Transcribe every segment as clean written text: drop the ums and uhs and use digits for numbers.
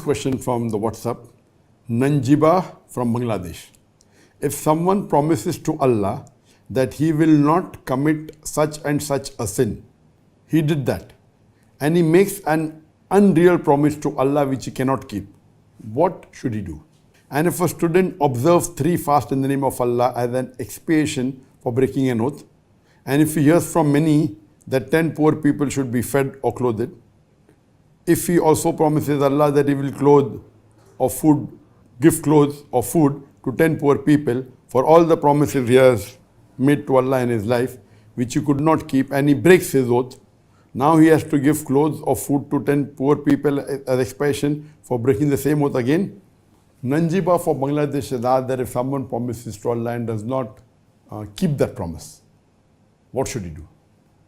question from the WhatsApp. Nanjiba from Bangladesh. If someone promises to Allah that he will not commit such and such a sin, he did that, and he makes an unreal promise to Allah which he cannot keep, what should he do? And if a student observes 3 fasts in the name of Allah as an expiation for breaking an oath, and if he hears from many that 10 poor people should be fed or clothed, if he also promises Allah that he will clothe or food, give clothes or food to 10 poor people for all the promises he has made to Allah in his life, which he could not keep, and he breaks his oath, now he has to give clothes or food to 10 poor people as expiation for breaking the same oath again. Nanjiba for Bangladesh has asked that if someone promises to Allah and does not keep that promise, what should he do?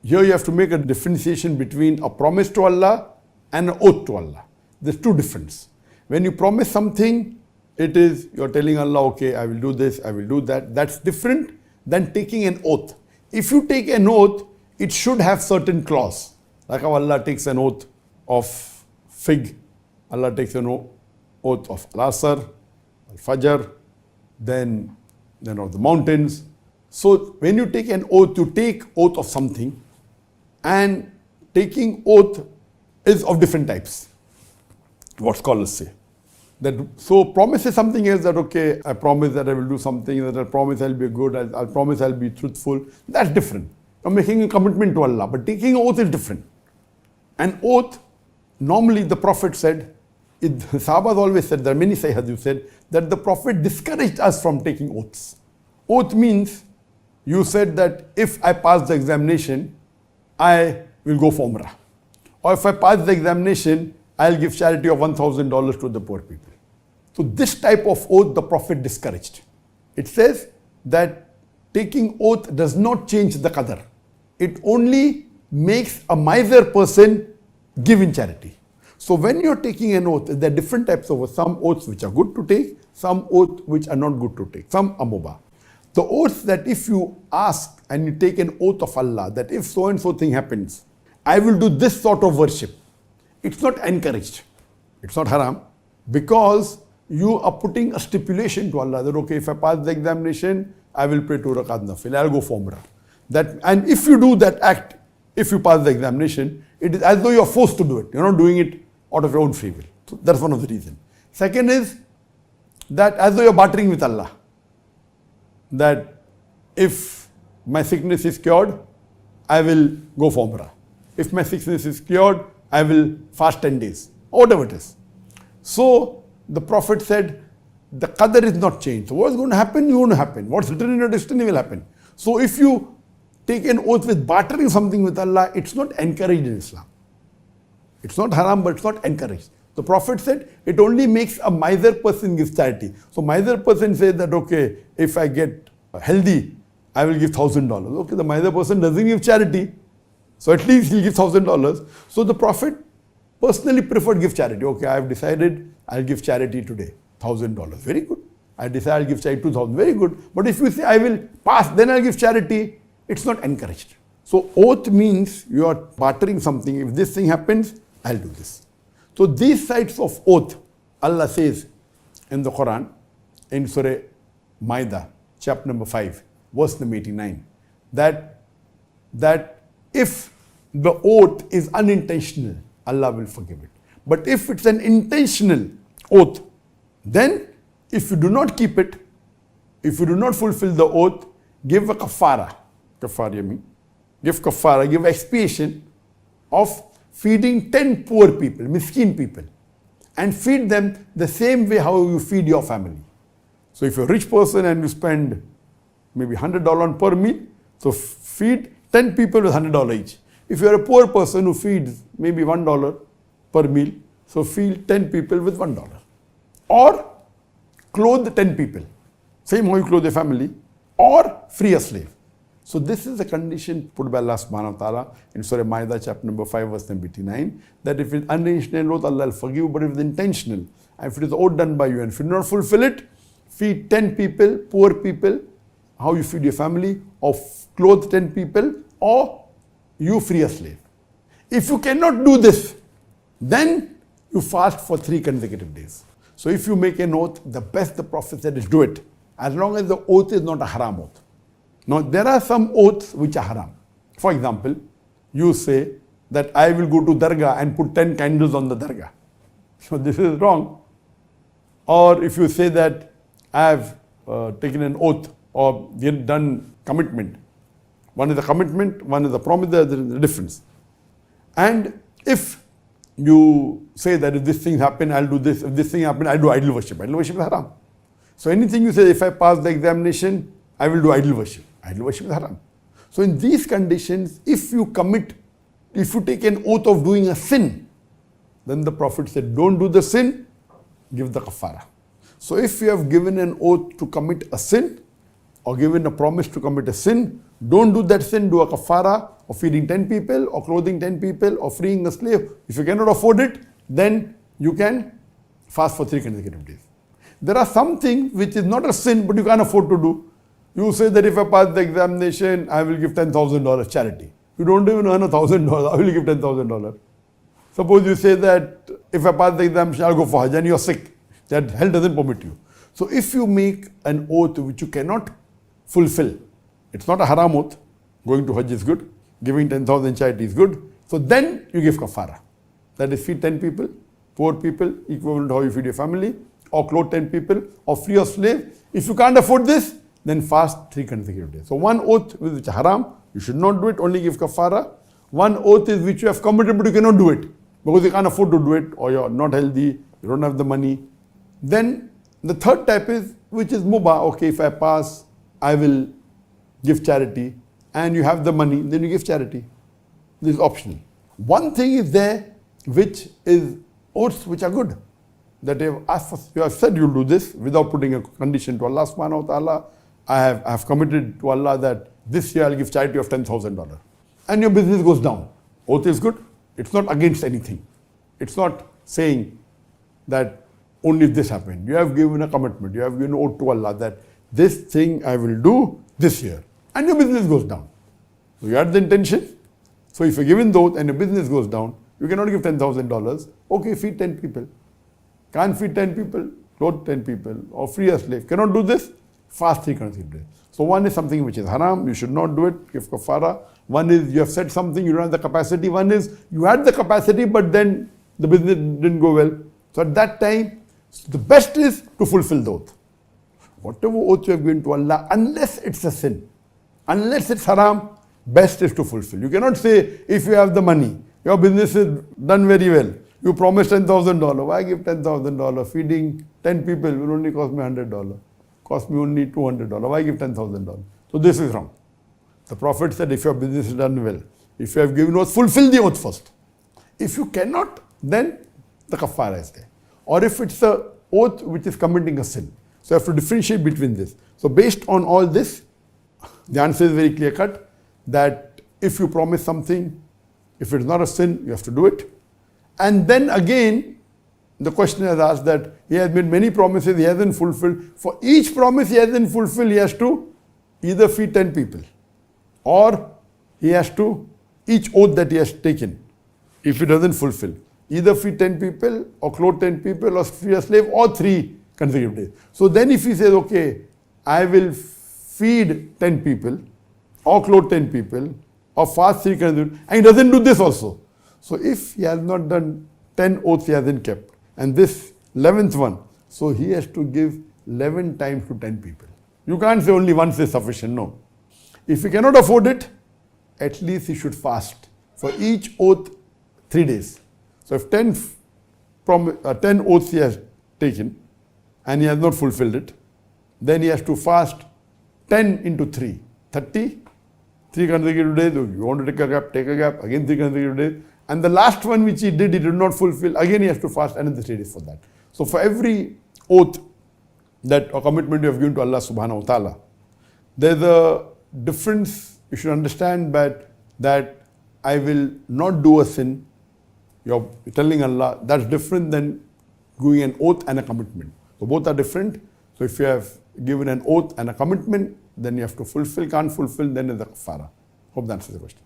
Here you have to make a differentiation between a promise to Allah and an oath to Allah. There's 2 differences. When you promise something, it is you're telling Allah, okay, I will do this, I will do that. That's different than taking an oath. If you take an oath, it should have certain clause. Like how Allah takes an oath of fig, Allah takes an oath of Al-Asr, Al-Fajr, then of the mountains. So when you take an oath, you take oath of something, and taking oath is of different types, what scholars say. So promise is something else, that okay, I promise that I will do something, that I promise I'll be good, I promise I'll be truthful. That's different. You're making a commitment to Allah, but taking an oath is different. An oath, normally the Prophet said, Sahabas always said, there are many Sahih Hadith said, that the Prophet discouraged us from taking oaths. Oath means, you said that if I pass the examination, I will go for Umrah. Or if I pass the examination, I'll give charity of $1,000 to the poor people. So this type of oath the Prophet discouraged. It says that taking oath does not change the qadar. It only makes a miser person give in charity. So when you're taking an oath, there are different types of oaths. Some oaths which are good to take, some oaths which are not good to take, some are mubah. The oaths that if you ask and you take an oath of Allah, that if so and so thing happens, I will do this sort of worship. It's not encouraged. It's not haram, because you are putting a stipulation to Allah that okay, if I pass the examination, I will pray 2 rakat nafil, I'll go for Umrah. And if you do that act, if you pass the examination, it is as though you're forced to do it. You're not doing it out of your own free will. So that's one of the reasons. Second is that as though you're bartering with Allah, that if my sickness is cured, I will go for Umrah. If my sickness is cured, I will fast 10 days, or whatever it is. So the Prophet said, the qadar is not changed. So what's going to happen, is going to happen. What's written in your destiny will happen. So if you take an oath with bartering something with Allah, it's not encouraged in Islam. It's not haram, but it's not encouraged. The Prophet said, it only makes a miser person give charity. So miser person says that, okay, if I get healthy, I will give $1,000. Okay, the miser person doesn't give charity, so at least he'll give $1,000. So the Prophet personally preferred give charity. Okay, I have decided I'll give charity today, $1,000. Very good. I decide I'll give charity 2,000. Very good. But if you say I will pass, then I'll give charity, it's not encouraged. So oath means you are bartering something. If this thing happens, I'll do this. So these types of oath, Allah says in the Quran, in Surah Maida, chapter number 5, verse number 89, that if the oath is unintentional, Allah will forgive it. But if it's an intentional oath, then if you do not keep it, if you do not fulfill the oath, give a kafara. Kafara means give kafara, give expiation of feeding 10 poor people, miskin people, and feed them the same way how you feed your family. So if you're a rich person and you spend maybe $100 per meal, so feed 10 people with $100 each. If you're a poor person who feeds maybe $1 per meal, so feed 10 people with $1. Or clothe 10 people, same how you clothe a family, or free a slave. So this is the condition put by Allah subhanahu wa ta'ala in Surah Maida chapter number 5 verse number 89, that if it's unintentional oath, Allah will forgive you, but if it's intentional, and if it is oath done by you, and if you do not fulfill it, feed 10 people, poor people, how you feed your family, or clothe 10 people, or you free a slave. If you cannot do this, then you fast for 3 consecutive days. So if you make an oath, the best the Prophet said is do it, as long as the oath is not a haram oath. Now there are some oaths which are haram. For example, you say that I will go to Dargah and put 10 candles on the Dargah. So this is wrong. Or if you say that I have taken an oath or done commitment. One is a commitment, one is a promise, there is a difference. And if you say that if this thing happen, I'll do this, if this thing happen, I'll do idol worship. Idol worship is haram. So anything you say, if I pass the examination, I will do idol worship. Idol worship is haram. So in these conditions, if you take an oath of doing a sin, then the Prophet said, don't do the sin, give the kafara. So if you have given an oath to commit a sin, or given a promise to commit a sin, don't do that sin, do a kafara of feeding 10 people, or clothing 10 people, or freeing a slave. If you cannot afford it, then you can fast for 3 consecutive days. There are some things which is not a sin, but you can't afford to do. You say that if I pass the examination, I will give $10,000 charity. You don't even earn $1,000, I will give $10,000. Suppose you say that if I pass the examination, I'll go for Hajj, and you're sick. That hell doesn't permit you. So if you make an oath which you cannot fulfill, it's not a haram oath. Going to Hajj is good. Giving 10,000 charity is good. So then you give kafara. That is feed 10 people, poor people, equivalent to how you feed your family, or clothe 10 people, or free a slave. If you can't afford this, then fast 3 consecutive days. So one oath which is haram, you should not do it, only give kafara. One oath is which you have committed but you cannot do it because you can't afford to do it, or you're not healthy, you don't have the money. Then the third type is which is mubah. Okay, if I pass, I will give charity, and you have the money, then you give charity. This is optional. One thing is there which is oaths which are good. That you have said you'll do this without putting a condition to Allah subhanahu wa ta'ala. I have committed to Allah that this year I'll give charity of $10,000. And your business goes down. Oath is good. It's not against anything. It's not saying that only if this happened. You have given a commitment. You have given an oath to Allah that this thing I will do this year. And your business goes down. So you had the intention. So if you're given the oath and your business goes down, you cannot give $10,000. Okay, feed 10 people. Can't feed 10 people, clothe 10 people, or free a slave. Cannot do this, fast 3 consecutive days. So one is something which is haram, you should not do it, give kafara. One is you have said something, you don't have the capacity. One is you had the capacity, but then the business didn't go well. So at that time, the best is to fulfill the oath. Whatever oath you have given to Allah, unless it's a sin, unless it's haram, best is to fulfill. You cannot say, if you have the money, your business is done very well, you promised $10,000. Why give $10,000? Feeding 10 people will only cost me $100. Cost me only $200. Why give $10,000? So this is wrong. The Prophet said, if your business is done well, if you have given oath, fulfill the oath first. If you cannot, then the kafara is there. Or if it's a oath which is committing a sin. So you have to differentiate between this. So based on all this, the answer is very clear cut, that if you promise something, if it's not a sin, you have to do it. And then again, the questioner has asked that he has made many promises, he hasn't fulfilled. For each promise he hasn't fulfilled, he has to either feed 10 people, or he has to, each oath that he has taken, if he doesn't fulfill, either feed 10 people, or clothe 10 people, or free a slave, or 3 consecutive days. So then if he says, okay, I will feed 10 people, or clothe 10 people, or fast 3 consecutive days, and he doesn't do this also. So if he has not done 10 oaths he hasn't kept, and this 11th one, so he has to give 11 times to 10 people. You can't say only once is sufficient, no. If he cannot afford it, at least he should fast for each oath 3 days. So if 10 oaths he has taken, and he has not fulfilled it, then he has to fast 10 into 3, 30, 3 consecutive days. If you want to take a gap, again 3 consecutive days. And the last one which he did not fulfill, again he has to fast another 3 days for that. So for every oath that or commitment you have given to Allah subhanahu wa ta'ala, there's a difference. You should understand that I will not do a sin. You're telling Allah, that's different than giving an oath and a commitment. So both are different. So if you have given an oath and a commitment, then you have to fulfill. Can't fulfill, then is the kafara. Hope that answers the question.